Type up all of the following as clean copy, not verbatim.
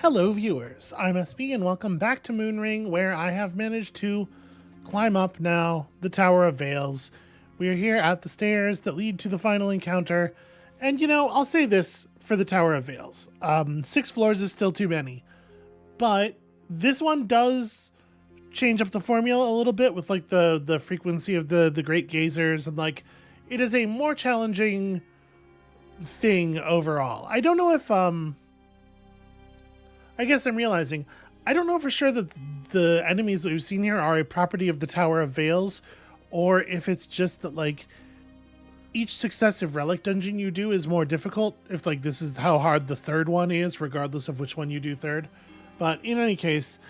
Hello viewers, I'm SB and welcome back to Moonring, where I have managed to climb up now the Tower of Veils. We are here at the stairs that lead to the final encounter, and I'll say this for the Tower of Veils. 6 floors is still too many, but this one does change up the formula a little bit with like the frequency of the Great Gazers, and like it is a more challenging thing overall. I don't know if I guess I'm realizing, I don't know for sure that the enemies that we've seen here are a property of the Tower of Veils, or if it's just that, like, each successive relic dungeon you do is more difficult, if, like, this is how hard the third one is, regardless of which one you do third. But in any case,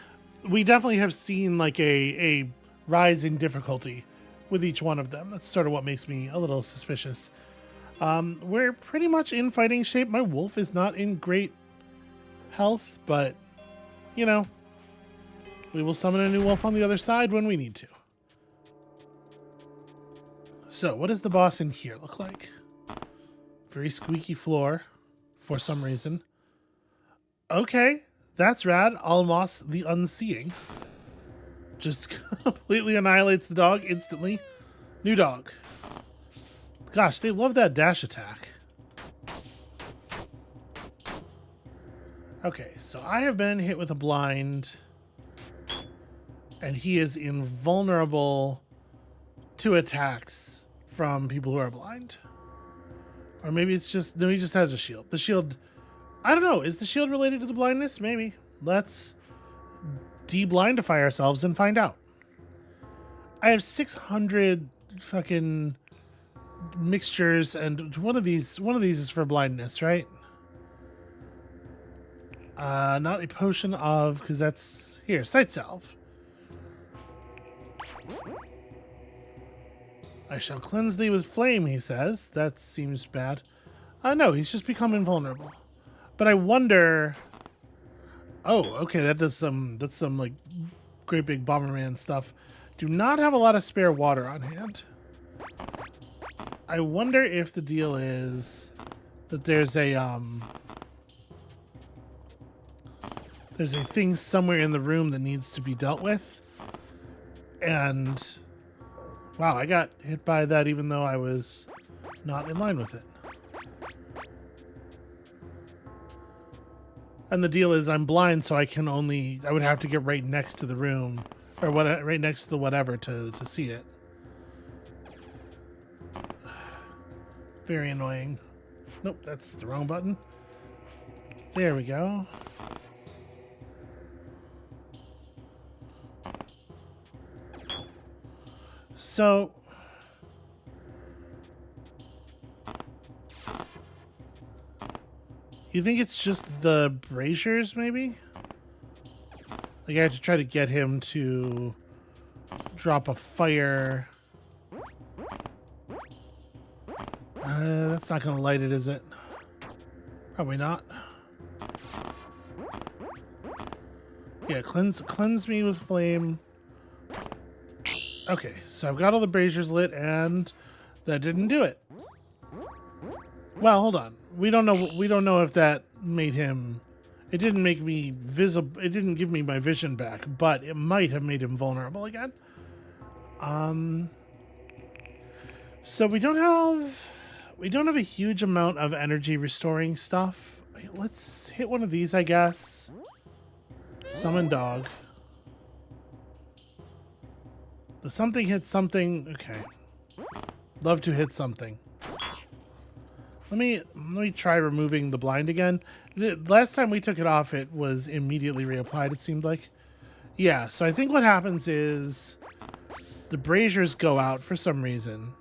we definitely have seen, like, a rise in difficulty with each one of them. That's sort of what makes me a little suspicious. We're pretty much in fighting shape. My wolf is not in great health, but we will summon a new wolf on the other side when we need to. So what does the boss in here look like? Very squeaky floor for some reason. Okay, that's rad. Almos the Unseeing just completely annihilates the dog instantly. New dog. Gosh, they love that dash attack. Okay, so I have been hit with a blind, and he is invulnerable to attacks from people who are blind. Or maybe it's just, no, he just has a shield. The shield, I don't know, is the shield related to the blindness? Maybe. Let's de-blindify ourselves and find out. I have 600 fucking mixtures, and one of these is for blindness, right? Not a potion of, because that's here, sight salve. I shall cleanse thee with flame, he says. That seems bad. No, he's just become invulnerable. But I wonder. Oh, okay, that's some like great big Bomberman stuff. Do not have a lot of spare water on hand. I wonder if the deal is that there's a thing somewhere in the room that needs to be dealt with. And wow, I got hit by that even though I was not in line with it. And the deal is I'm blind, so I would have to get right next to the room, or right next to the whatever to see it. Very annoying. Nope, that's the wrong button. There we go. So, you think it's just the braziers, maybe? Like, I have to try to get him to drop a fire. That's not going to light it, is it? Probably not. Yeah, cleanse me with flame. Okay, so I've got all the braziers lit, and that didn't do it. Well, hold on. We don't know if that made him. It didn't make me visible. It didn't give me my vision back, but it might have made him vulnerable again. So we don't have a huge amount of energy restoring stuff. Let's hit one of these, I guess. Summon dog. The something hit something. Okay. Love to hit something. Let me try removing the blind again. The last time we took it off, it was immediately reapplied, it seemed like. Yeah, so I think what happens is the braziers go out for some reason.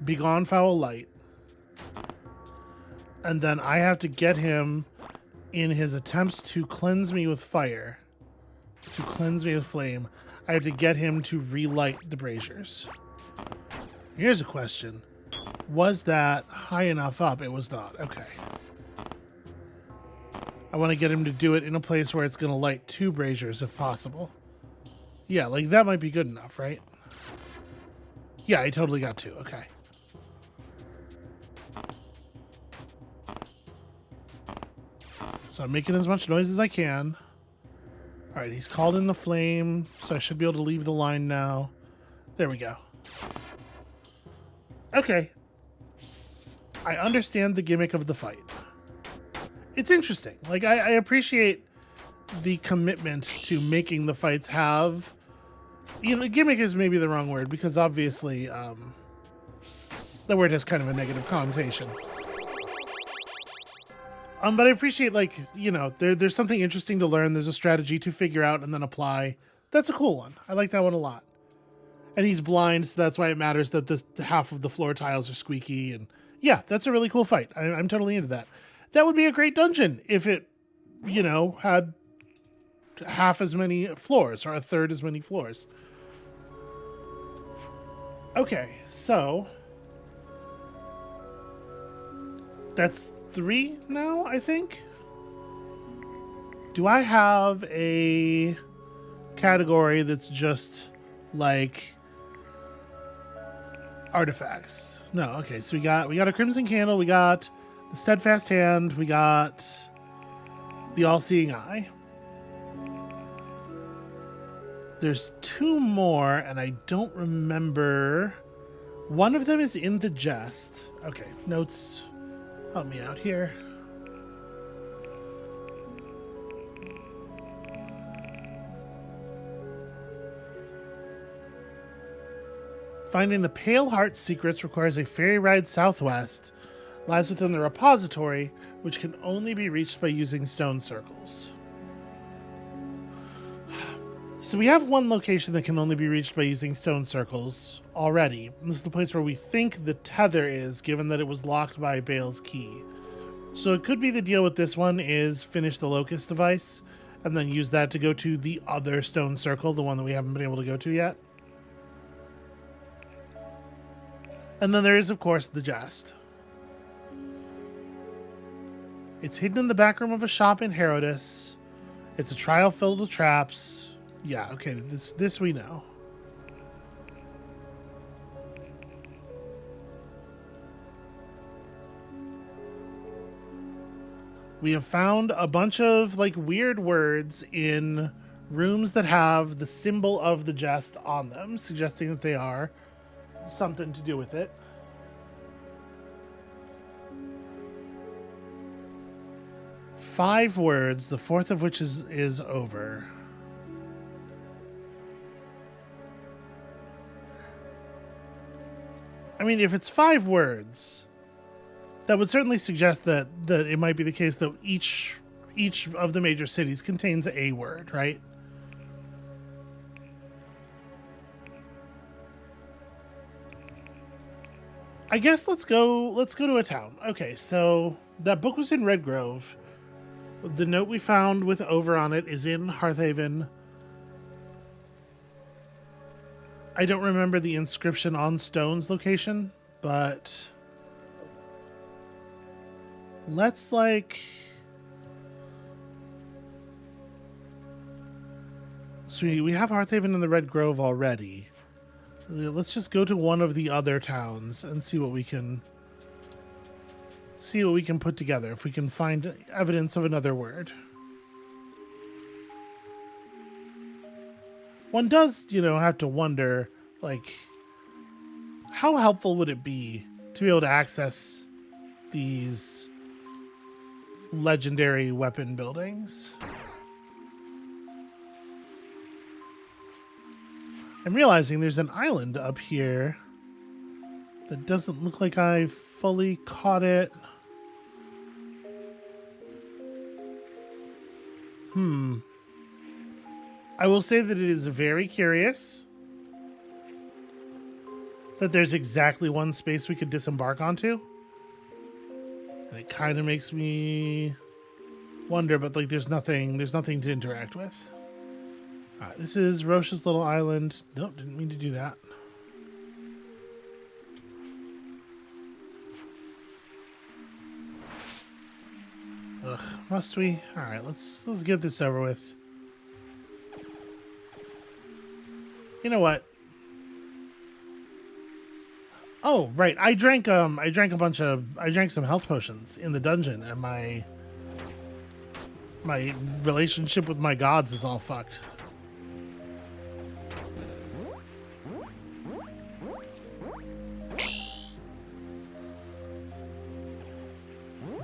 Begone foul light. And then I have to get him in his attempts to cleanse me with fire. To cleanse me with flame. I have to get him to relight the braziers. Here's a question. Was that high enough up? It was not. Okay. I want to get him to do it in a place where it's going to light 2 braziers if possible. Yeah, like that might be good enough, right? Yeah, I totally got 2. Okay. So I'm making as much noise as I can. All right, he's called in the flame, so I should be able to leave the line now. There we go. Okay. I understand the gimmick of the fight. It's interesting. Like, I appreciate the commitment to making the fights have... You know, gimmick is maybe the wrong word, because obviously the word has kind of a negative connotation. But I appreciate, like, you know, there's something interesting to learn. There's a strategy to figure out and then apply. That's a cool one. I like that one a lot. And he's blind, so that's why it matters that the half of the floor tiles are squeaky. And yeah, that's a really cool fight. I'm totally into that. That would be a great dungeon if it, you know, had half as many floors or a third as many floors. Okay, so that's 3 now, I think. Do I have a category that's just like artifacts? No. Okay, so we got a crimson candle, we got the steadfast hand, we got the all-seeing eye. There's 2 more, and I don't remember. One of them is in the jest. Okay, notes. Help me out here. Finding the Pale Heart secrets requires a ferry ride southwest. Lies within the repository, which can only be reached by using stone circles. So we have one location that can only be reached by using stone circles already. This is the place where we think the tether is, given that it was locked by Bale's key. So it could be the deal with this one is finish the locust device and then use that to go to the other stone circle, the one that we haven't been able to go to yet. And then there is, of course, the jest. It's hidden in the back room of a shop in Herodis. It's a trial filled with traps. Yeah, okay, this we know. We have found a bunch of, like, weird words in rooms that have the symbol of the jest on them, suggesting that they are something to do with it. Five words, the fourth of which is over. I mean, if it's 5 words, that would certainly suggest that it might be the case that each of the major cities contains a word, right? I guess let's go to a town. Okay, so that book was in Redgrove. The note we found with over on it is in Hearthaven. I don't remember the inscription on Stone's location, but let's like... So we have Hearthaven and the Red Grove already. Let's just go to one of the other towns and see what we can put together, if we can find evidence of another word. One does, have to wonder, like, how helpful would it be to be able to access these legendary weapon buildings? I'm realizing there's an island up here that doesn't look like I fully caught it. I will say that it is very curious that there's exactly one space we could disembark onto. And it kind of makes me wonder, but like there's nothing to interact with. This is Roche's little island. Nope, didn't mean to do that. Ugh, must we? All right, let's get this over with. You know what? Oh, right. I drank some health potions in the dungeon, and my My relationship with my gods is all fucked.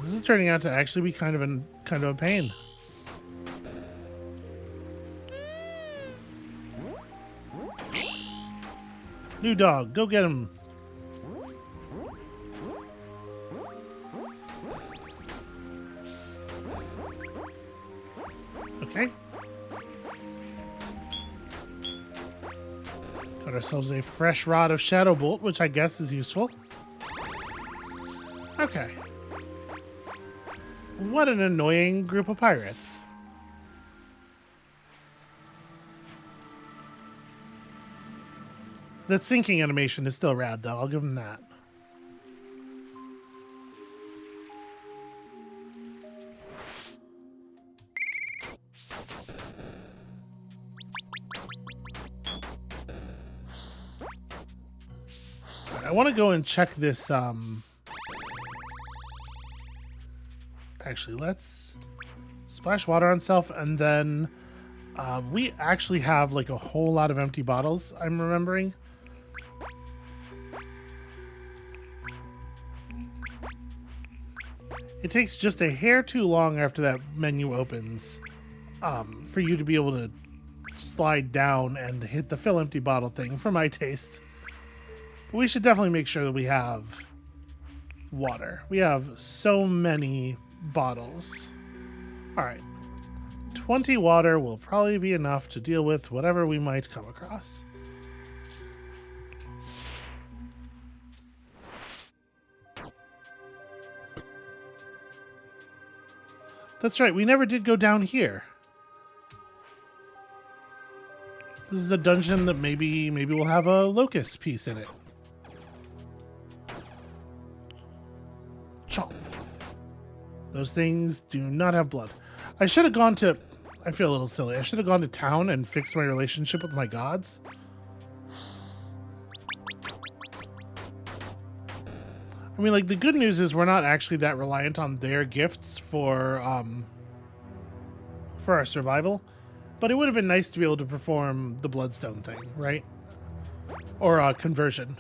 This is turning out to actually be kind of a pain. New dog, go get him. Okay. Got ourselves a fresh rod of Shadow Bolt, which I guess is useful. Okay. What an annoying group of pirates. That sinking animation is still rad, though. I'll give them that. I want to go and check this. Actually, let's splash water on self, and then we actually have like a whole lot of empty bottles, I'm remembering. It takes just a hair too long after that menu opens for you to be able to slide down and hit the fill empty bottle thing, for my taste. But we should definitely make sure that we have water. We have so many bottles. All right. 20 water will probably be enough to deal with whatever we might come across. That's right, we never did go down here. This is a dungeon that maybe will have a locust piece in it. Chomp. Those things do not have blood. I should have gone to... I feel a little silly. I should have gone to town and fixed my relationship with my gods. I mean, like, the good news is we're not actually that reliant on their gifts for our survival. But it would have been nice to be able to perform the bloodstone thing, right? Or conversion.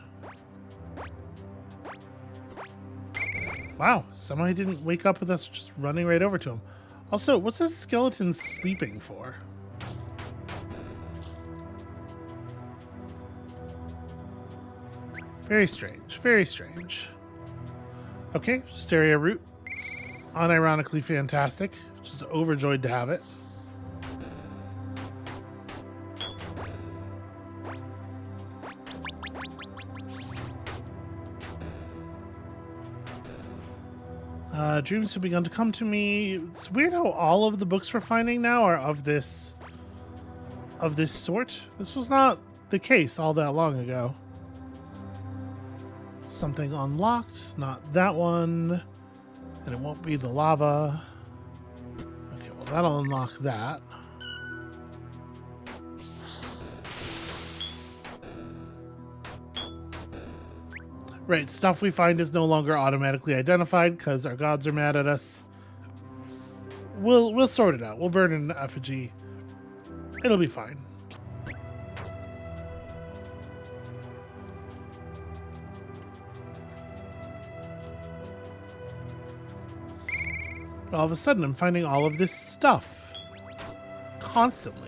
Wow, somehow he didn't wake up with us just running right over to him. Also, what's this skeleton sleeping for? Very strange, very strange. Okay, Steria Root. Unironically fantastic. Just overjoyed to have it. Dreams have begun to come to me. It's weird how all of the books we're finding now are of this sort. This was not the case all that long ago. Something unlocked, not that one. And it won't be the lava. Okay, well that'll unlock that. Right, stuff we find is no longer automatically identified because our gods are mad at us. We'll sort it out. We'll burn an effigy. It'll be fine. But all of a sudden, I'm finding all of this stuff. Constantly.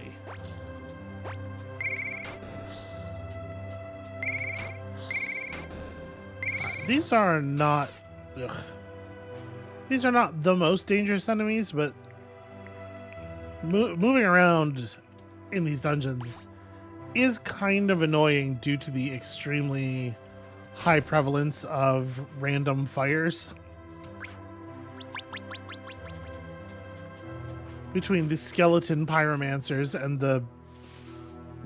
These are not... Ugh. These are not the most dangerous enemies, but... moving around in these dungeons is kind of annoying due to the extremely high prevalence of random fires. Between the skeleton pyromancers and the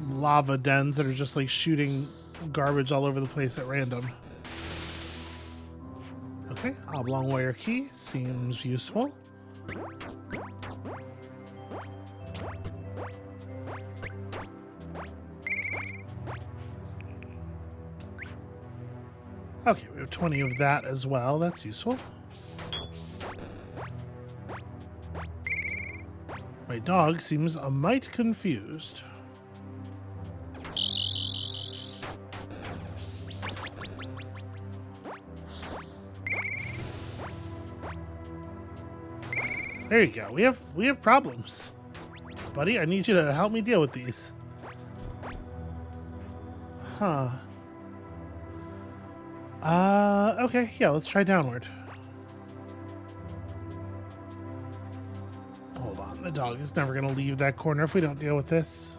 lava dens that are just like shooting garbage all over the place at random. Okay, oblong wire key seems useful. Okay, we have 20 of that as well. That's useful. My dog seems a mite confused. There you go. We have problems. Buddy, I need you to help me deal with these. Huh. Okay, yeah, let's try downward. Hold on, the dog is never gonna leave that corner if we don't deal with this.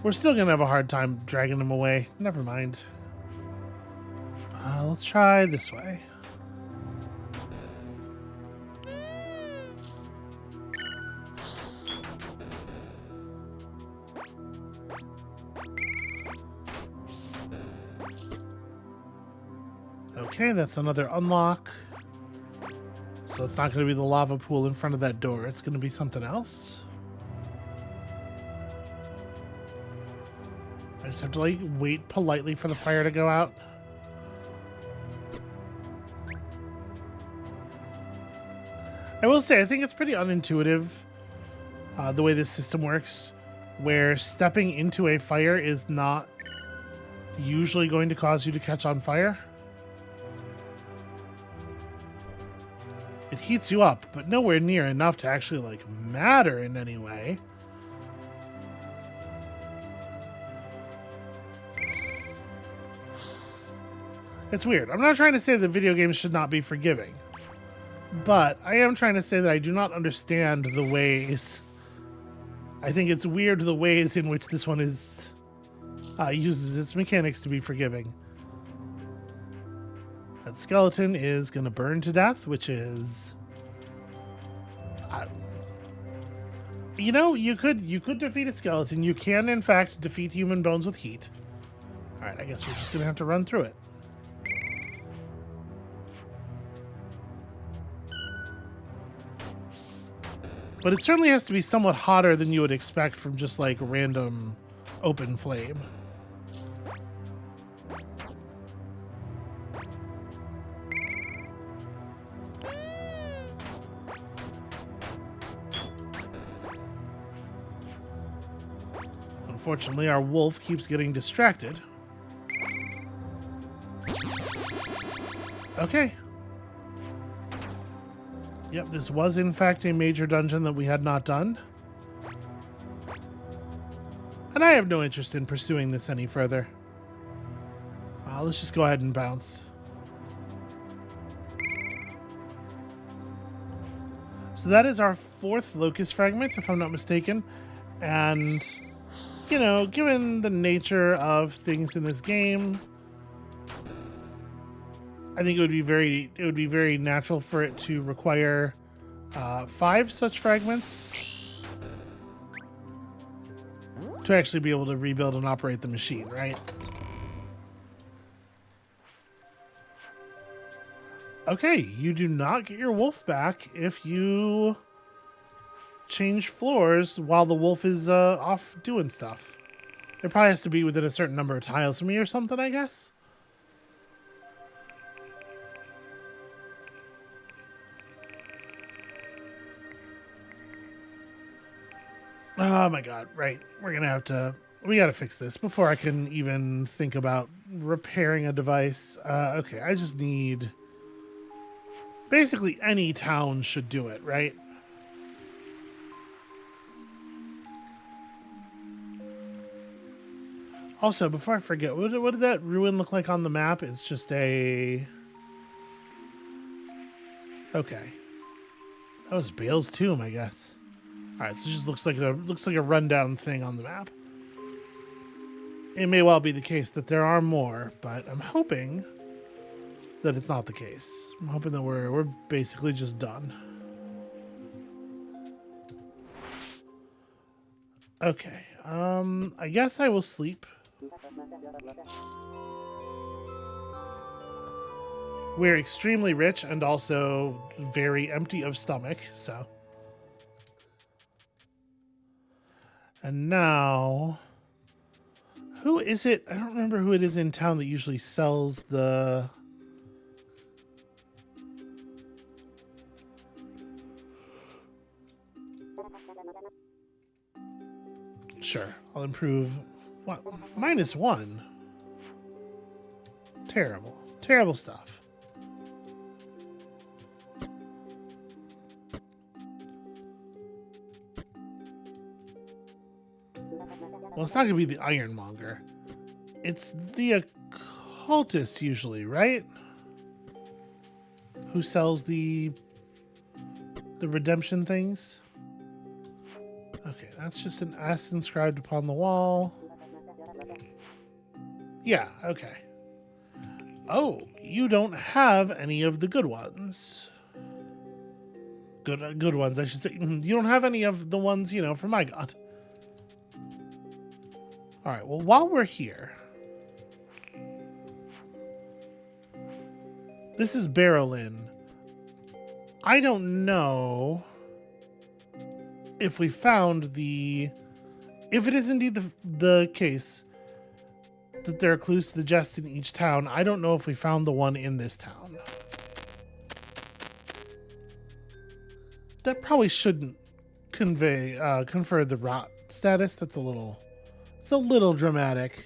We're still gonna have a hard time dragging him away. Never mind. Let's try this way. Okay, that's another unlock. So it's not going to be the lava pool in front of that door. It's going to be something else. I just have to, like, wait politely for the fire to go out. I will say, I think it's pretty unintuitive, the way this system works, where stepping into a fire is not usually going to cause you to catch on fire. It heats you up, but nowhere near enough to actually, like, matter in any way. It's weird. I'm not trying to say that video games should not be forgiving, but I am trying to say that I do not understand the ways. I think it's weird the ways in which this one is uses its mechanics to be forgiving. That skeleton is going to burn to death, which is... you know, you could defeat a skeleton. You can, in fact, defeat human bones with heat. Alright, I guess we're just going to have to run through it. But it certainly has to be somewhat hotter than you would expect from just, like, random open flame. Unfortunately, our wolf keeps getting distracted. Okay. Yep, this was in fact a major dungeon that we had not done. And I have no interest in pursuing this any further. Let's just go ahead and bounce. So that is our 4th locust fragment, if I'm not mistaken. And, you know, given the nature of things in this game, I think it would be very natural for it to require 5 such fragments to actually be able to rebuild and operate the machine, right? Okay, you do not get your wolf back if you change floors while the wolf is off doing stuff. It probably has to be within a certain number of tiles from me or something, I guess. Oh my god, right. We're gonna have to... We gotta fix this before I can even think about repairing a device. Okay, I just need... Basically any town should do it, right? Also, before I forget, what did that ruin look like on the map? It's just a... Okay. That was Bale's tomb, I guess. Alright, so it just looks like a rundown thing on the map. It may well be the case that there are more, but I'm hoping that it's not the case. I'm hoping that we're basically just done. Okay, I guess I will sleep. We're extremely rich and also very empty of stomach, so... And now, Who is it? I don't remember who it is in town that usually sells the... Sure, I'll improve. What? -1. Terrible. Terrible stuff. Well, it's not going to be the Ironmonger. It's the occultist usually, right? Who sells the redemption things? Okay, that's just an S inscribed upon the wall. Yeah, okay. Oh, you don't have any of the good ones. Good ones, I should say. You don't have any of the ones, you know, for my god. All right, well, while we're here... This is Barrelin. I don't know if we found the... If it is indeed the case that there are clues to the jest in each town, I don't know if we found the one in this town. That probably shouldn't confer the rot status. That's a little... It's a little dramatic.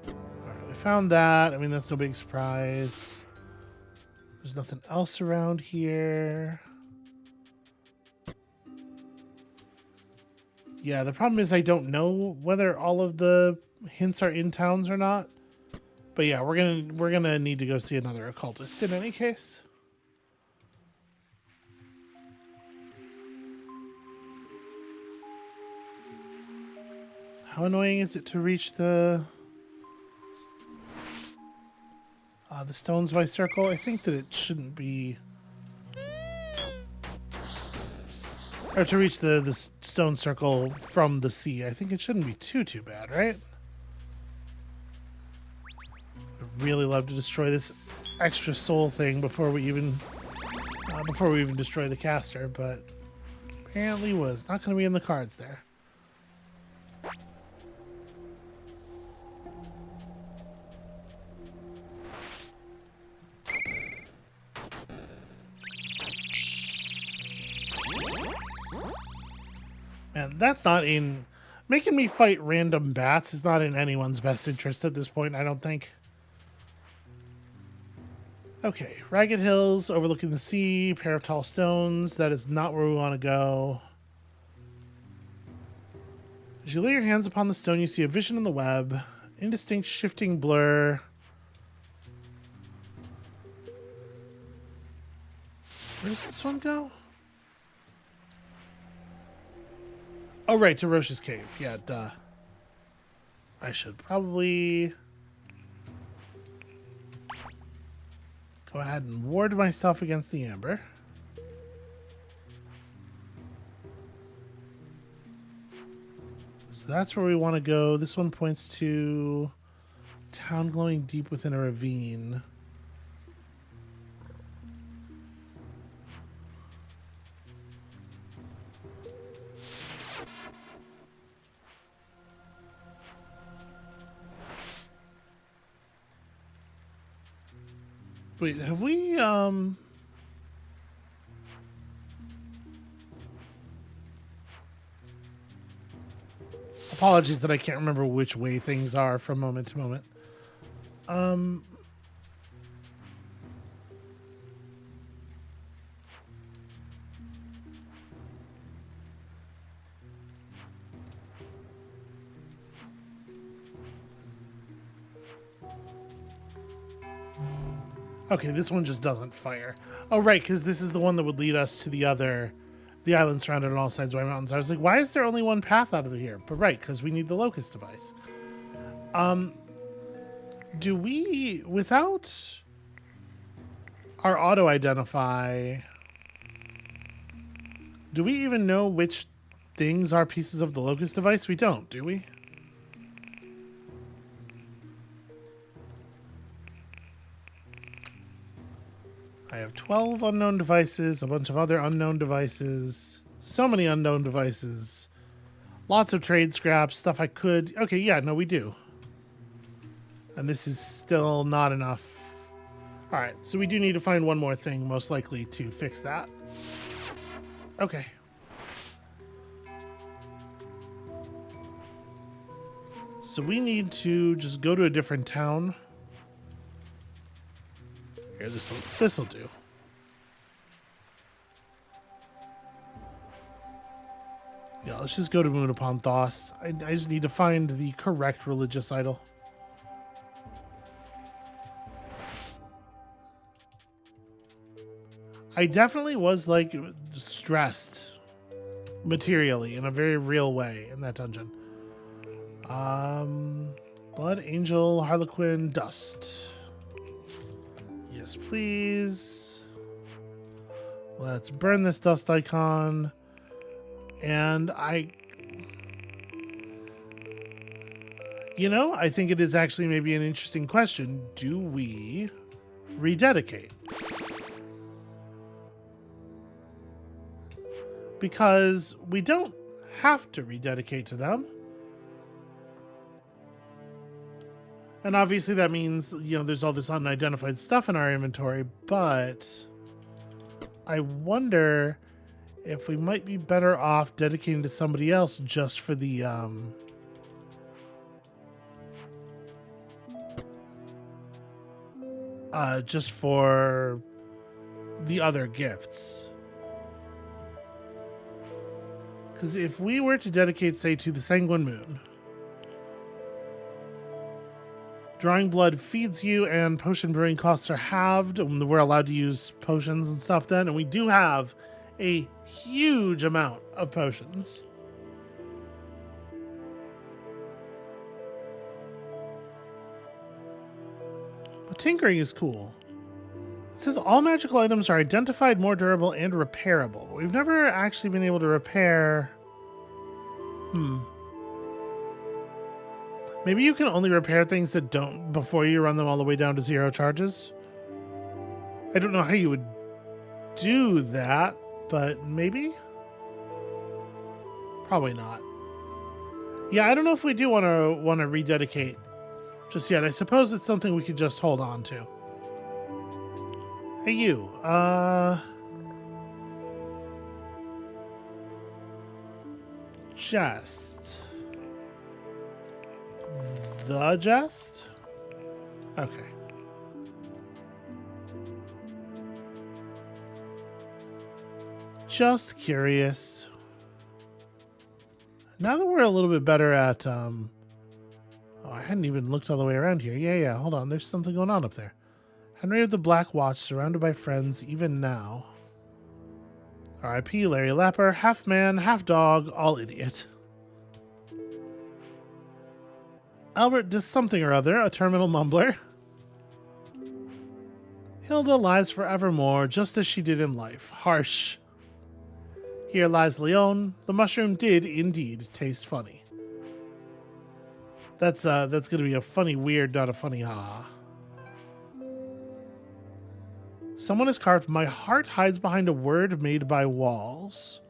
Alright, we found that. I mean, that's no big surprise. There's nothing else around here. Yeah, the problem is I don't know whether all of the hints are in towns or not. But yeah, we're gonna need to go see another occultist in any case. How annoying is it to reach the stones by circle? I think that it shouldn't be... Or to reach the stone circle from the sea. I think it shouldn't be too bad, right? I'd really love to destroy this extra soul thing before we even destroy the caster, but apparently was not going to be in the cards there. And that's not in... Making me fight random bats is not in anyone's best interest at this point, I don't think. Okay, Ragged Hills, overlooking the sea, pair of tall stones. That is not where we want to go. As you lay your hands upon the stone, you see a vision in the web. Indistinct shifting blur. Where does this one go? Oh, right, to Roche's cave. Yeah, duh. I should probably go ahead and ward myself against the amber. So that's where we want to go. This one points to town glowing deep within a ravine. Wait, have we, Apologies that I can't remember which way things are from moment to moment. Okay, this one just doesn't fire. Oh, right, because this is the one that would lead us to the island surrounded on all sides by mountains. I was like, why is there only one path out of here? But right, because we need the locust device. Do we, without our auto-identify, do we even know which things are pieces of the locust device? We don't, do we? I I have 12 unknown devices, a bunch of other unknown devices, so many unknown devices, lots of trade scraps, stuff I could... Okay, yeah, no, we do. And this is still not enough. All right, so we do need to find one more thing, most likely, to fix that. Okay. So we need to just go to a different town. Here, this'll do. Yeah, let's just go to Moon upon Thos. I just need to find the correct religious idol. I definitely was, like, stressed materially in a very real way in that dungeon. Blood, Angel, Harlequin, Dust. Yes, please. Let's burn this dust icon. And you know, I think it is actually maybe an interesting question. Do we rededicate? Because we don't have to rededicate to them. And obviously that means, you know, there's all this unidentified stuff in our inventory, but I wonder if we might be better off dedicating to somebody else just for the, just for the other gifts. Because if we were to dedicate, say, to the Sanguine Moon, drawing blood feeds you and potion brewing costs are halved. And we're allowed to use potions and stuff then. And we do have a huge amount of potions. But tinkering is cool. It says all magical items are identified, more durable, and repairable. But we've never actually been able to repair... Maybe you can only repair things that don't before you run them all the way down to 0 charges. I don't know how you would do that, but maybe? Probably not. Yeah, I don't know if we do want to rededicate just yet. I suppose it's something we could just hold on to. Hey, you. Jest. The Jest? Okay. Just curious. Now that we're a little bit better at, oh, I hadn't even looked all the way around here. Yeah, hold on. There's something going on up there. Henry of the Black Watch, surrounded by friends, even now. R.I.P. Larry Lapper, half man, half dog, all idiot. Albert does something or other, a terminal mumbler. Hilda lies forevermore, just as she did in life. Harsh. Here lies Leon. The mushroom did indeed taste funny. That's gonna be a funny weird, not a funny ha. Someone has carved, "My heart hides behind a word made by walls."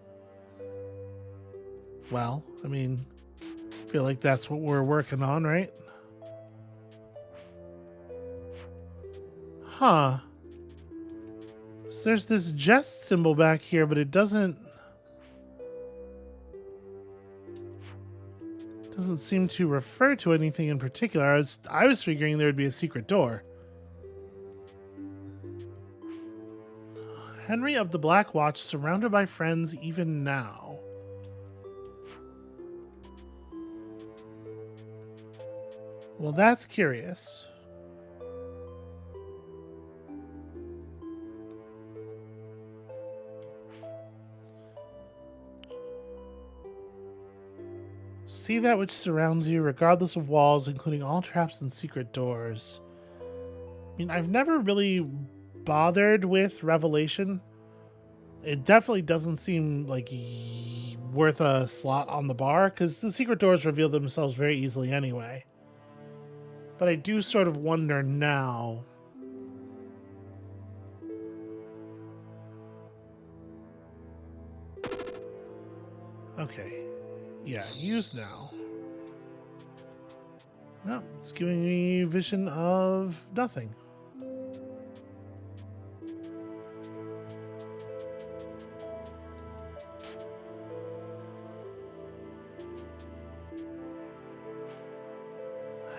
Well, I mean, I feel like that's what we're working on, right? Huh. So there's this jest symbol back here, but it doesn't seem to refer to anything in particular. I was figuring there would be a secret door. Henry of the Black Watch, surrounded by friends even now. Well, that's curious. See that which surrounds you, regardless of walls, including all traps and secret doors. I mean, I've never really bothered with Revelation. It definitely doesn't seem like worth a slot on the bar, because the secret doors reveal themselves very easily anyway. But I do sort of wonder now Okay. Yeah, use now. No, it's giving me vision of nothing.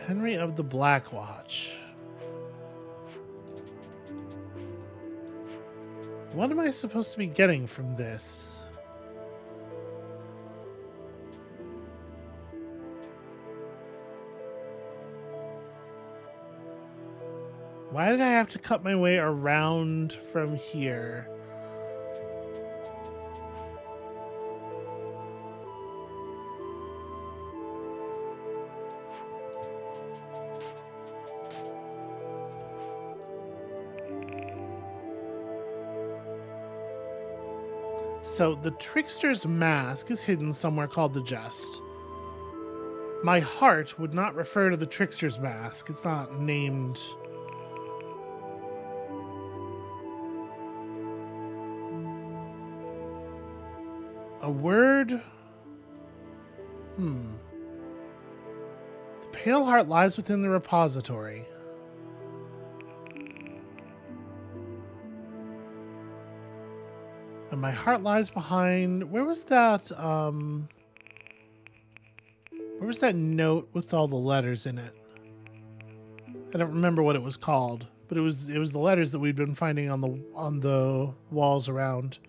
Henry of the Black Watch. What am I supposed to be getting from this? Why did I have to cut my way around from here? So the trickster's mask is hidden somewhere called the Jest. My heart would not refer to the trickster's mask. It's not named. A word? The pale heart lies within the repository. And my heart lies behind. Where was that? Where was that note with all the letters in it? I don't remember what it was called, but it was the letters that we'd been finding on the walls around.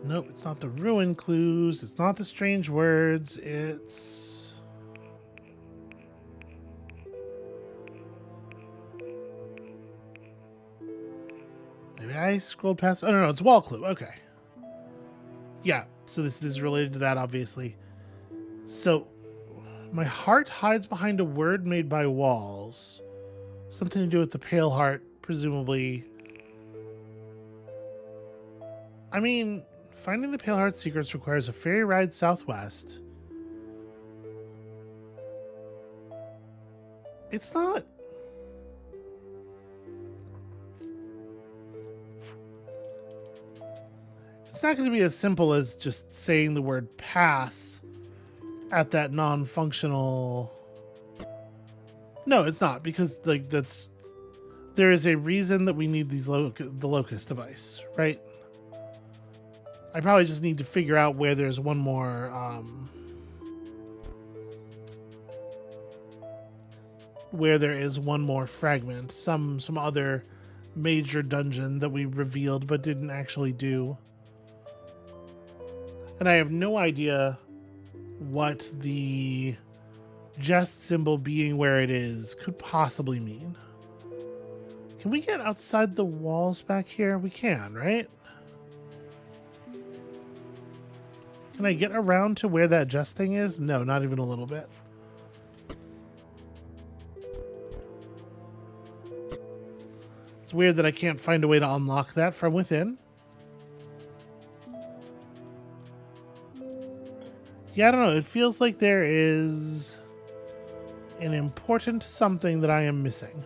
Nope, it's not the ruin clues. It's not the strange words. It's... Maybe I scrolled past... Oh, no, it's wall clue. Okay. Yeah, so this is related to that, obviously. So, my heart hides behind a word made by walls. Something to do with the pale heart, presumably. I mean, finding the pale heart's secrets requires a ferry ride southwest. It's not... It's not going to be as simple as just saying the word pass at that non-functional... No, it's not, because like there is a reason that we need these the locust device, right? I probably just need to figure out where there's one more where there is one more fragment, some other major dungeon that we revealed but didn't actually do. And I have no idea what the Jest symbol being where it is could possibly mean. Can we get outside the walls back here? We can, right? Can I get around to where that Jest thing is? No, not even a little bit. It's weird that I can't find a way to unlock that from within. Yeah, I don't know. It feels like there is an important something that I am missing.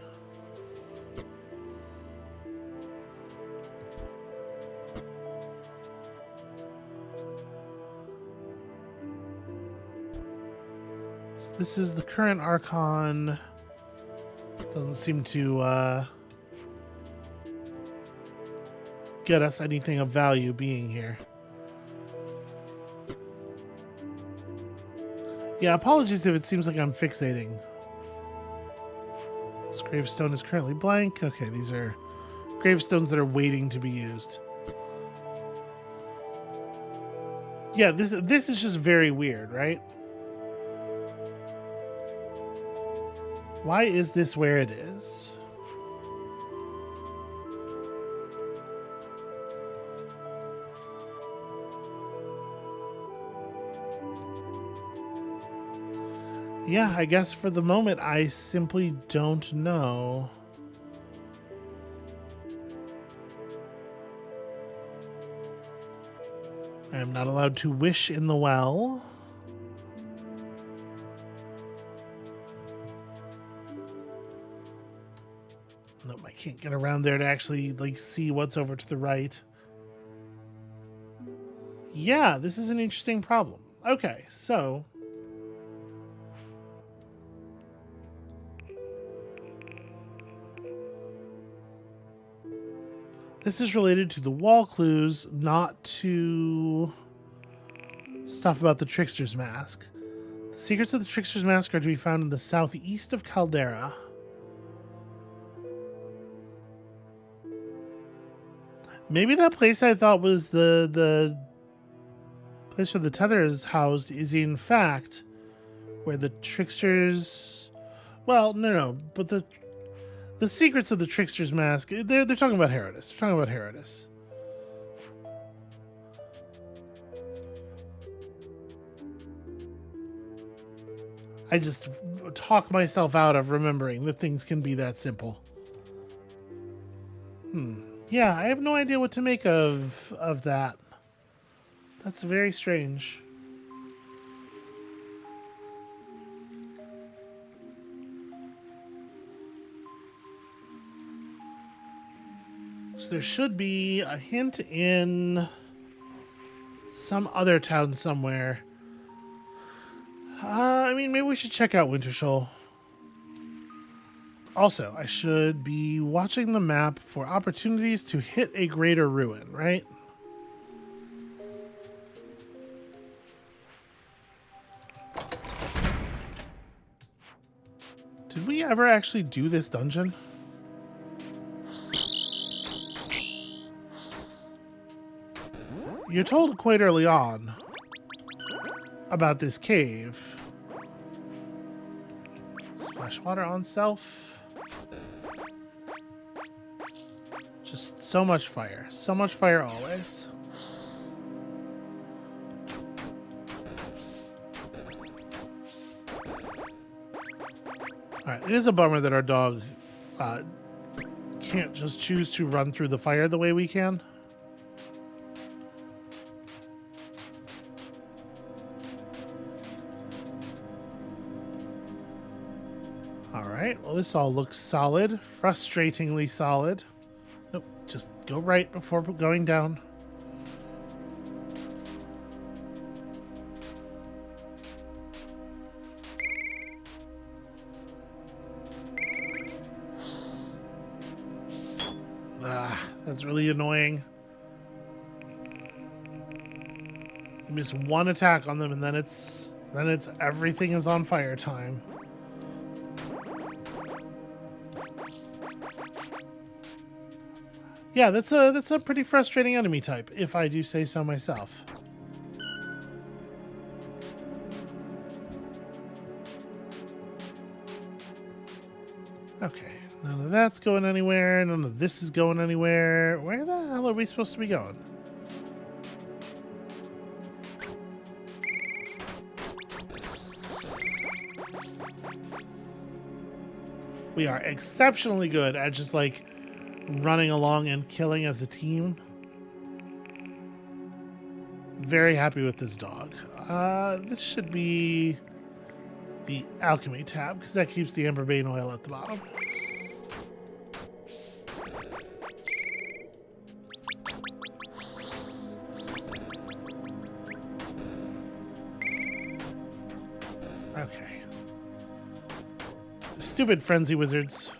So this is the current Archon. Doesn't seem to get us anything of value being here. Yeah, apologies if it seems like I'm fixating. This gravestone is currently blank. Okay, these are gravestones that are waiting to be used. Yeah, this is just very weird, right? Why is this where it is? Yeah, I guess for the moment, I simply don't know. I am not allowed to wish in the well. Nope, I can't get around there to actually, like, see what's over to the right. Yeah, this is an interesting problem. Okay, so... this is related to the wall clues, not to stuff about the Trickster's Mask. The secrets of the Trickster's Mask are to be found in the southeast of Caldera. Maybe that place I thought was the place where the tether is housed is in fact where the Trickster's... well, no, but the secrets of the Trickster's Mask, they're talking about Herodis. They're talking about Herodis. I just talk myself out of remembering that things can be that simple. Yeah, I have no idea what to make of that. That's very strange. So there should be a hint in some other town somewhere. I mean, maybe we should check out Wintershoal. Also, I should be watching the map for opportunities to hit a greater ruin, right? Did we ever actually do this dungeon? You're told quite early on about this cave. Splash water on self. Just so much fire. So much fire always. Alright, it is a bummer that our dog can't just choose to run through the fire the way we can. Alright, well this all looks solid. Frustratingly solid. Nope, just go right before going down. That's really annoying. You miss one attack on them and then it's everything is on fire time. Yeah, that's a pretty frustrating enemy type, if I do say so myself. Okay, none of that's going anywhere. None of this is going anywhere. Where the hell are we supposed to be going? We are exceptionally good at just like running along and killing as a team. Very happy with this dog. This should be the alchemy tab because that keeps the amberbane oil at the bottom. Okay. Stupid frenzy wizards.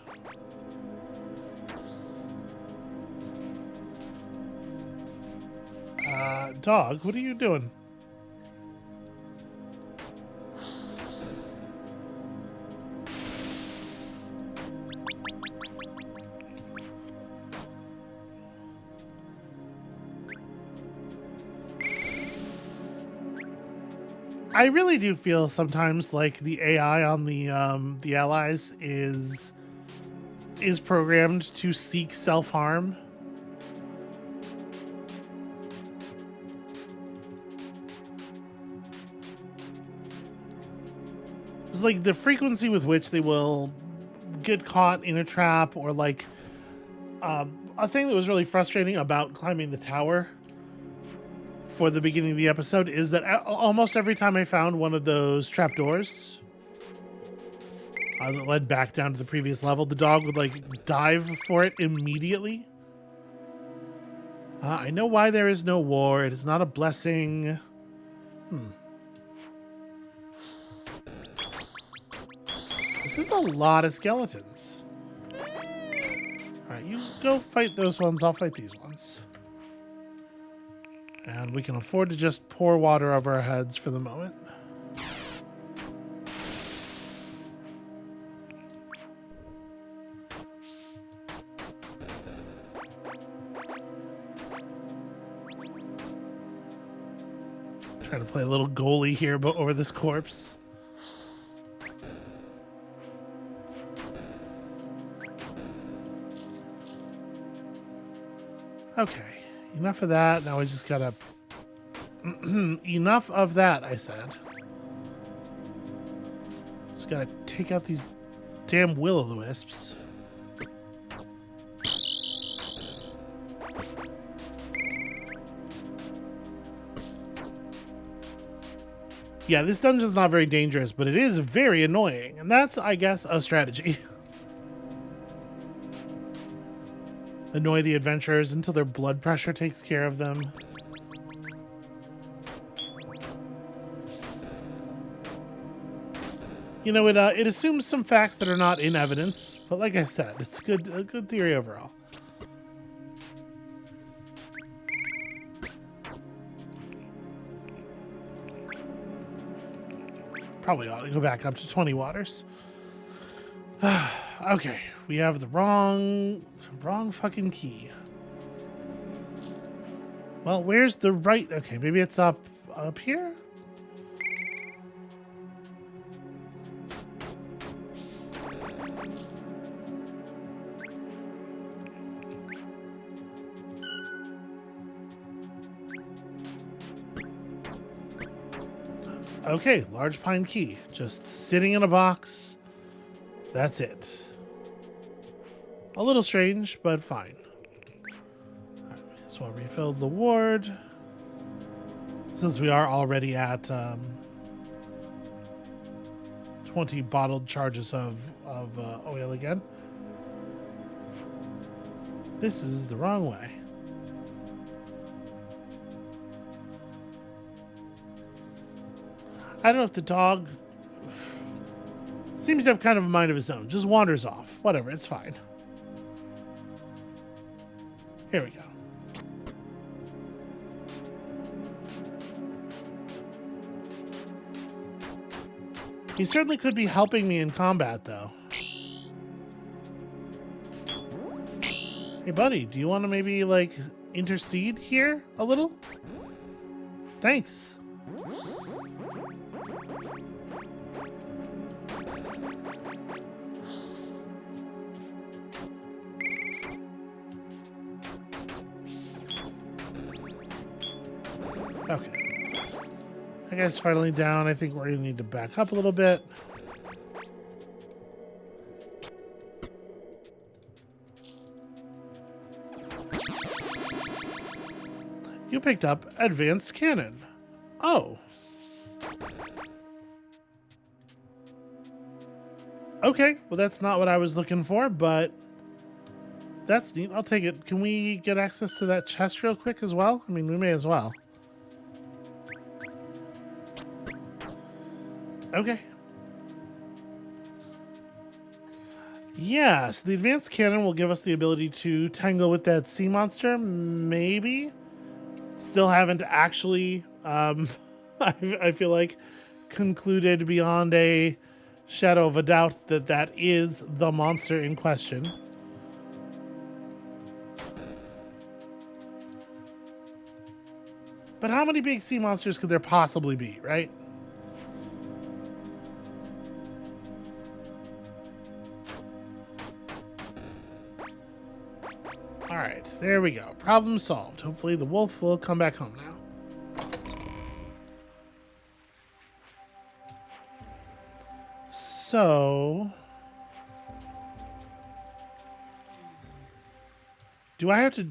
Dog, what are you doing? I really do feel sometimes like the AI on the allies is programmed to seek self-harm. It's like the frequency with which they will get caught in a trap, or like a thing that was really frustrating about climbing the tower for the beginning of the episode is that almost every time I found one of those trapdoors, that led back down to the previous level. The dog would like dive for it immediately. I know why there is no war. It is not a blessing. This is a lot of skeletons. Alright, you go fight those ones. I'll fight these ones. And we can afford to just pour water over our heads for the moment. Trying to play a little goalie here but over this corpse. Okay, enough of that. Now we just gotta... Enough of that, I said. Just gotta take out these damn will-o'-the-wisps. Yeah, this dungeon's not very dangerous, but it is very annoying. And that's, I guess, a strategy. Annoy the adventurers until their blood pressure takes care of them. You know, it assumes some facts that are not in evidence. But like I said, it's a good theory overall. Probably ought to go back up to 20 waters. Okay, we have the wrong fucking key. Well, where's the right? Okay, maybe it's up here? Okay, large pine key. Just sitting in a box. That's it. A little strange, but fine. Alright, so I'll refill the ward. Since we are already at 20 bottled charges of oil again. This is the wrong way. I don't know if the dog seems to have kind of a mind of his own. Just wanders off. Whatever, it's fine. Here we go. He certainly could be helping me in combat, though. Hey, buddy, do you want to maybe, like, intercede here a little? Thanks. Okay. That guy's finally down. I think we're going to need to back up a little bit. You picked up advanced cannon. Oh. Okay, well that's not what I was looking for, but that's neat. I'll take it. Can we get access to that chest real quick as well? I mean, we may as well. Okay. Yeah, so the advanced cannon will give us the ability to tangle with that sea monster, maybe. Still haven't actually, I feel like, concluded beyond a shadow of a doubt that that is the monster in question. But how many big sea monsters could there possibly be, right? All right, there we go. Problem solved. Hopefully the wolf will come back home now. So, do I have to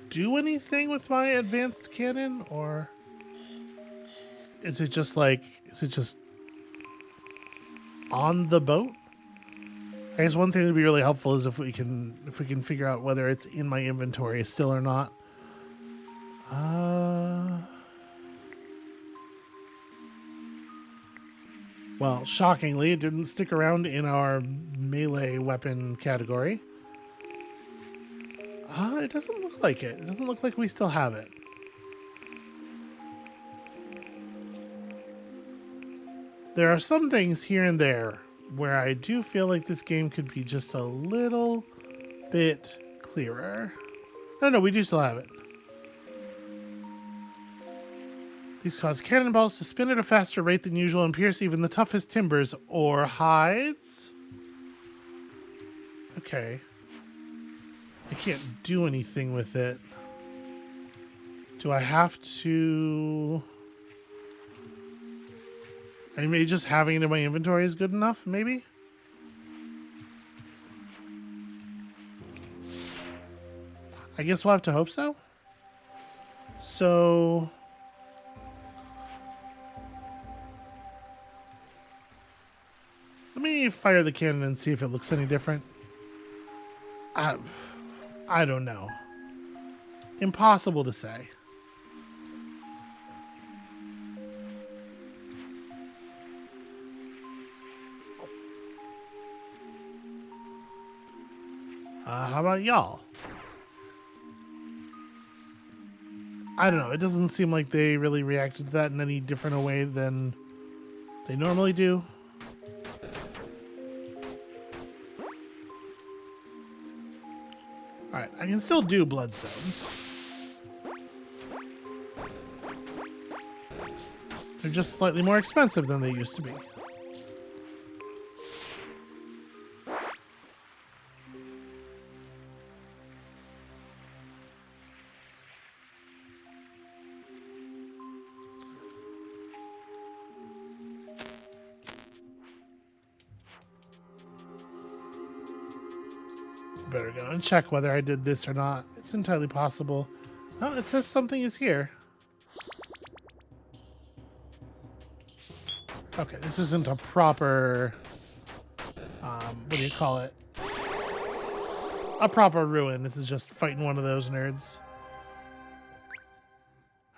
do anything with my advanced cannon, or is it just like, is it just on the boat? I guess one thing that'd be really helpful is if we can figure out whether it's in my inventory still or not. Well, shockingly, it didn't stick around in our melee weapon category. It doesn't look like it. It doesn't look like we still have it. There are some things here and there where I do feel like this game could be just a little bit clearer. No, we do still have it. These cause cannonballs to spin at a faster rate than usual and pierce even the toughest timbers or hides. Okay. I can't do anything with it. Do I have to... I mean, maybe just having it in my inventory is good enough, maybe? I guess we'll have to hope so. So... let me fire the cannon and see if it looks any different. I don't know. Impossible to say. How about y'all? I don't know. It doesn't seem like they really reacted to that in any different a way than they normally do. Alright, I can still do bloodstones. They're just slightly more expensive than they used to be. Better go and check whether I did this or not. It's entirely possible. Oh, it says something is here. Okay, this isn't a proper... what do you call it? A proper ruin. This is just fighting one of those nerds.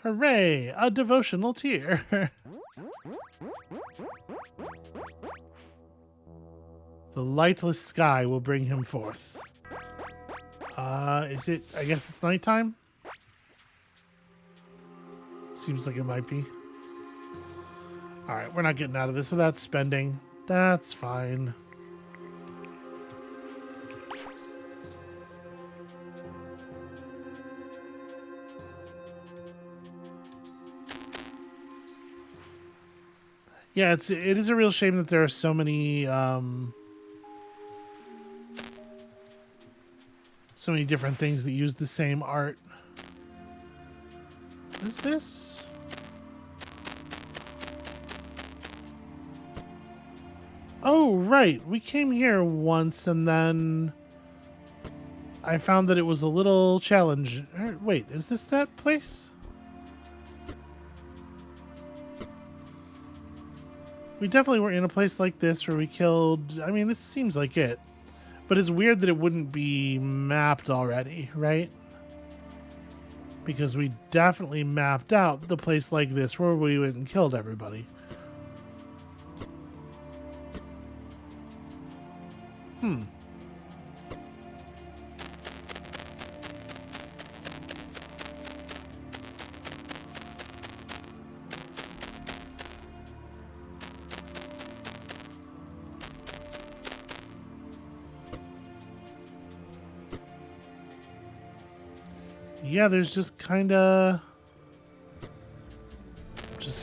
Hooray! A devotional tear. The lightless sky will bring him forth. Is it? I guess it's nighttime? Seems like it might be. Alright, we're not getting out of this without spending. That's fine. Yeah, it is a real shame that there are so many so many different things that use the same art. What is this? Oh, right. We came here once and then I found that it was a little challenge. Wait, is this that place? We definitely were in a place like this where we killed... I mean, this seems like it. But it's weird that it wouldn't be mapped already, right? Because we definitely mapped out the place like this where we went and killed everybody. Yeah, there's just kind of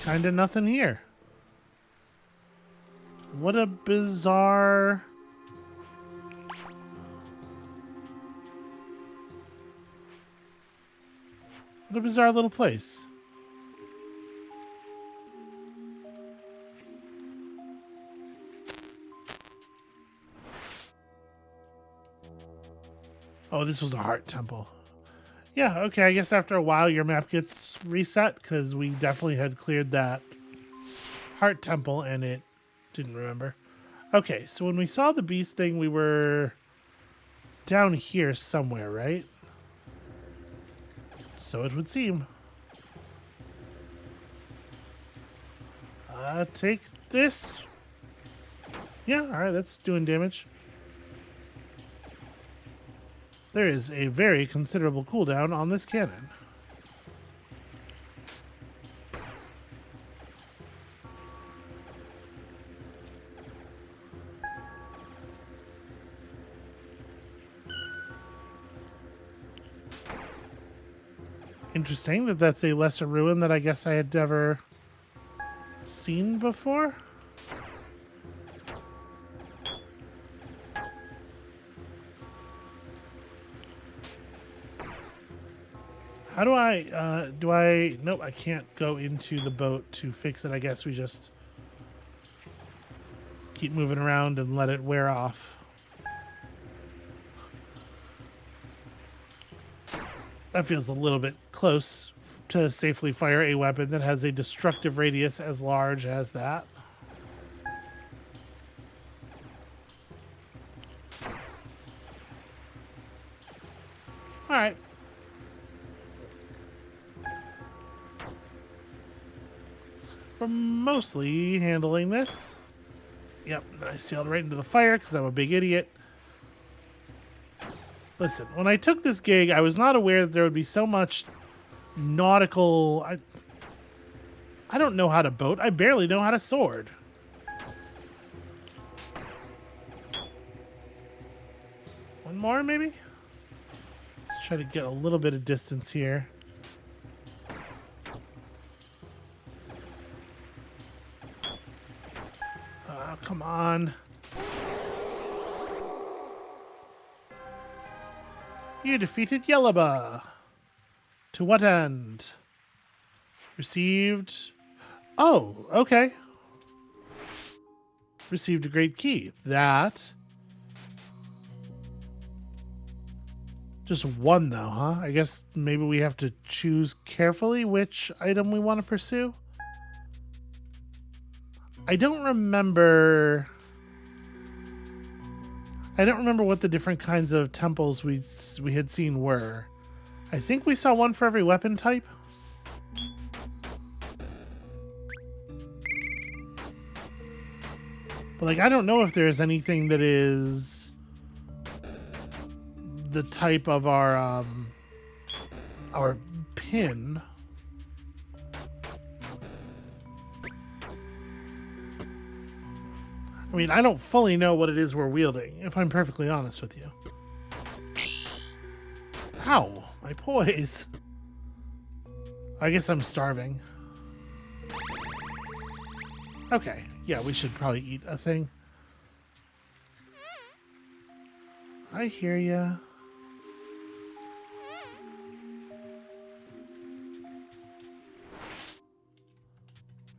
nothing here. What a bizarre... What a bizarre little place. Oh, this was a heart temple. Yeah, okay, I guess after a while your map gets reset, because we definitely had cleared that heart temple and it didn't remember. Okay, so when we saw the beast thing, we were down here somewhere, right? So it would seem. Take this. Yeah, alright, that's doing damage. There is a very considerable cooldown on this cannon. Interesting that that's a lesser ruin that I guess I had never seen before. How do I, nope, I can't go into the boat to fix it. I guess we just keep moving around and let it wear off. That feels a little bit close to safely fire a weapon that has a destructive radius as large as that. All right. We're mostly handling this. Yep, I sailed right into the fire because I'm a big idiot. Listen, when I took this gig, I was not aware that there would be so much nautical... I don't know how to boat. I barely know how to sword. One more, maybe? Let's try to get a little bit of distance here. Come on. You defeated Yellowba. To what end? Received... Oh, okay. Received a great key. That... Just one, though, huh? I guess maybe we have to choose carefully which item we want to pursue. I don't remember what the different kinds of temples we had seen were. I think we saw one for every weapon type. But like, I don't know if there's anything that is the type of our pin. I mean, I don't fully know what it is we're wielding, if I'm perfectly honest with you. Ow, my poise. I guess I'm starving. Okay, yeah, we should probably eat a thing. I hear ya.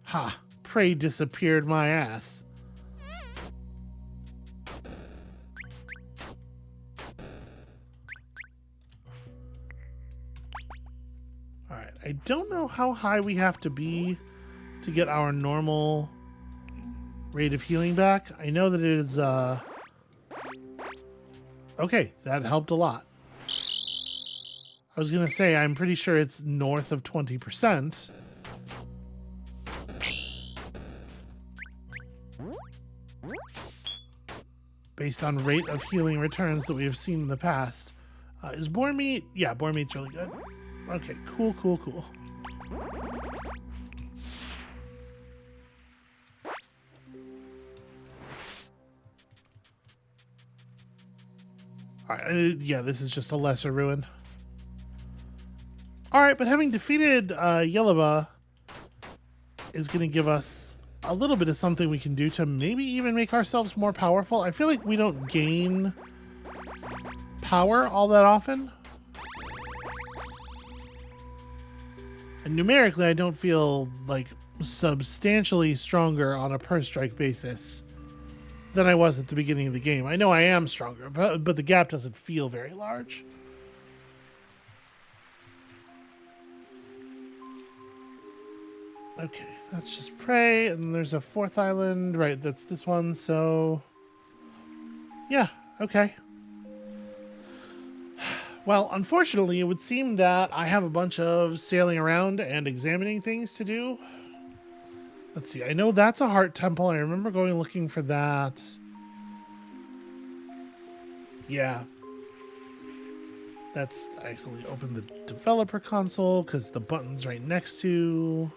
Ha, prey disappeared my ass. I don't know how high we have to be to get our normal rate of healing back. I know that it is, okay, that helped a lot. I was going to say, I'm pretty sure it's north of 20%. Based on rate of healing returns that we have seen in the past. Is boar meat? Yeah, boar meat's really good. Okay, cool. Alright, yeah, this is just a lesser ruin. Alright, but having defeated Yellowba is going to give us a little bit of something we can do to maybe even make ourselves more powerful. I feel like we don't gain power all that often. And numerically, I don't feel like substantially stronger on a per strike basis than I was at the beginning of the game. I know I am stronger, but the gap doesn't feel very large. Okay, that's just prey, and there's a fourth island. Right, that's this one, so... Yeah, okay. Well, unfortunately, it would seem that I have a bunch of sailing around and examining things to do. Let's see, I know that's a heart temple. I remember going looking for that. Yeah. That's... I accidentally opened the developer console because the button's right next to...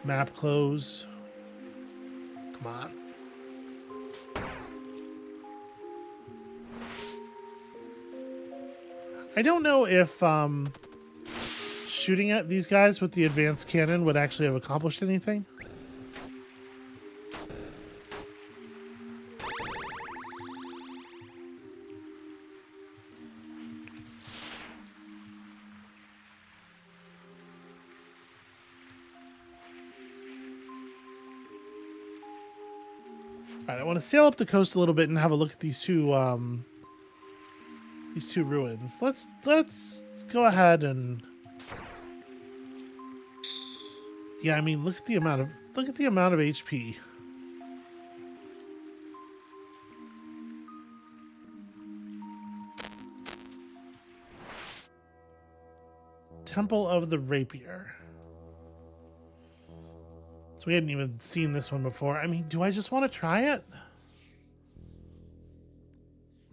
Map close. Come on. I don't know if shooting at these guys with the advanced cannon would actually have accomplished anything. All right, I want to sail up the coast a little bit and have a look at these two ruins. Let's go ahead and... Yeah, I mean, look at the amount of HP. Temple of the Rapier. So we hadn't even seen this one before. I mean, do I just want to try it?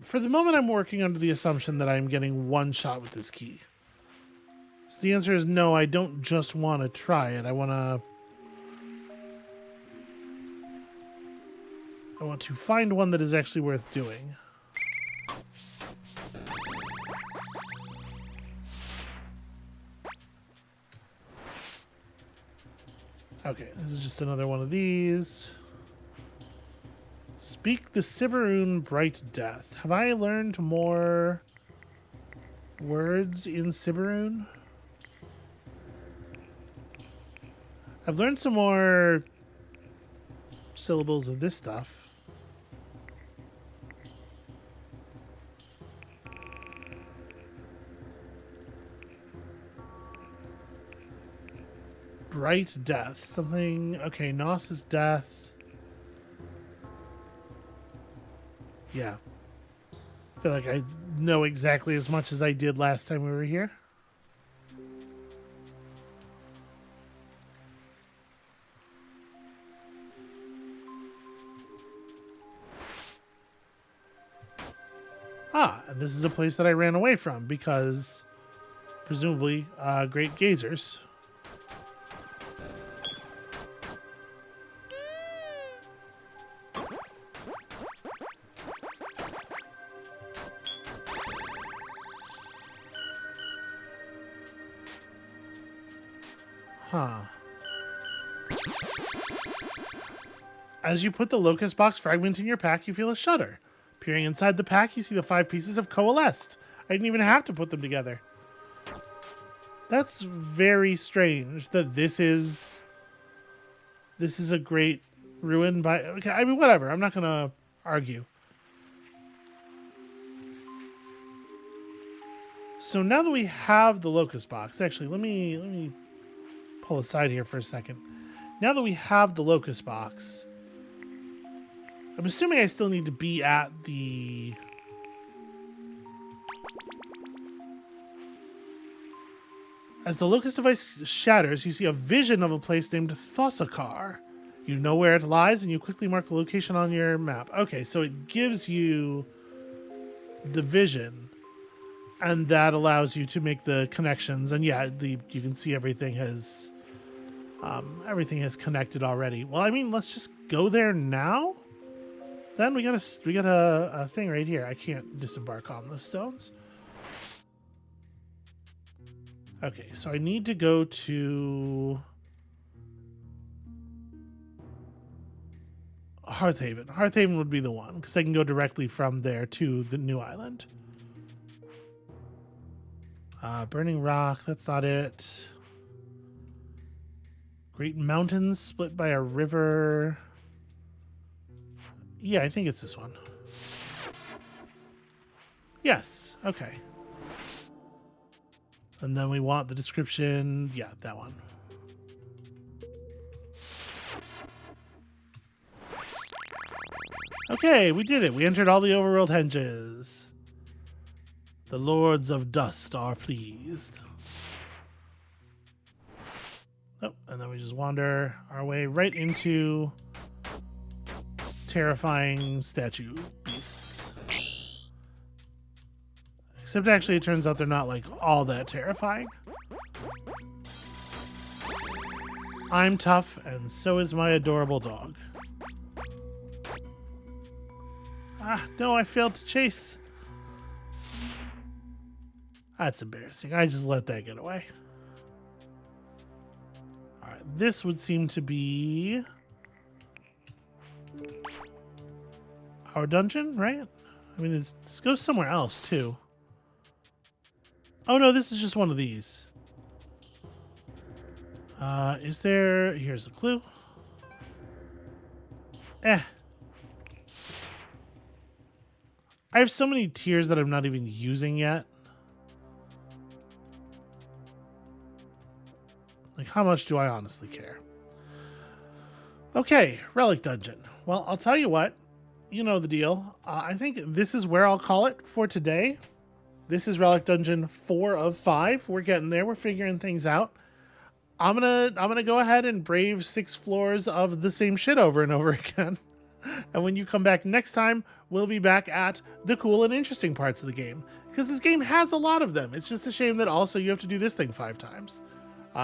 For the moment, I'm working under the assumption that I'm getting one shot with this key. So the answer is no, I don't just want to try it. I want to find one that is actually worth doing. Okay, this is just another one of these. Speak the Siberun Bright Death. Have I learned more words in Siberun? I've learned some more syllables of this stuff. Bright Death. Something... Okay, Nos is death. Yeah. I feel like I know exactly as much as I did last time we were here. Ah, and this is a place that I ran away from because, presumably, great gazers. Huh. As you put the locust box fragment in your pack, you feel a shudder. Peering inside the pack, you see the 5 pieces have coalesced. I didn't even have to put them together. That's very strange that this is a great ruin by... Okay, I mean, whatever. I'm not going to argue. So now that we have the locust box... Actually, let me pull aside here for a second. Now that we have the locust box... I'm assuming I still need to be at the... As the locust device shatters, you see a vision of a place named Thossakar. You know where it lies, and you quickly mark the location on your map. Okay, so it gives you the vision, and that allows you to make the connections. And yeah, you can see everything has connected already. Well, I mean, let's just go there now. Then we got a thing right here. I can't disembark on the stones. Okay, so I need to go to Hearthaven. Hearthaven would be the one, because I can go directly from there to the new island. Burning Rock, that's not it. Great Mountains split by a river. Yeah, I think it's this one. Yes, okay. And then we want the description. Yeah, that one. Okay, we did it. We entered all the overworld henges. The Lords of Dust are pleased. Oh, and then we just wander our way right into terrifying statue beasts. Except actually it turns out they're not like all that terrifying. I'm tough and so is my adorable dog. Ah, no, I failed to chase. That's embarrassing. I just let that get away. Alright, this would seem to be our dungeon, right? I mean, this goes somewhere else, too. Oh, no, this is just one of these. Is there... Here's a clue. I have so many tiers that I'm not even using yet. Like, how much do I honestly care? Okay, Relic Dungeon. Well, I'll tell you what. You know the deal. I think this is where I'll call it for today. This is Relic Dungeon 4 of 5. We're getting there. We're figuring things out. I'm gonna go ahead and brave 6 floors of the same shit over and over again. And when you come back next time, we'll be back at the cool and interesting parts of the game. Because this game has a lot of them. It's just a shame that also you have to do this thing 5 times.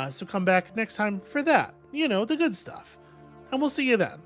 So come back next time for that. You know, the good stuff. And we'll see you then.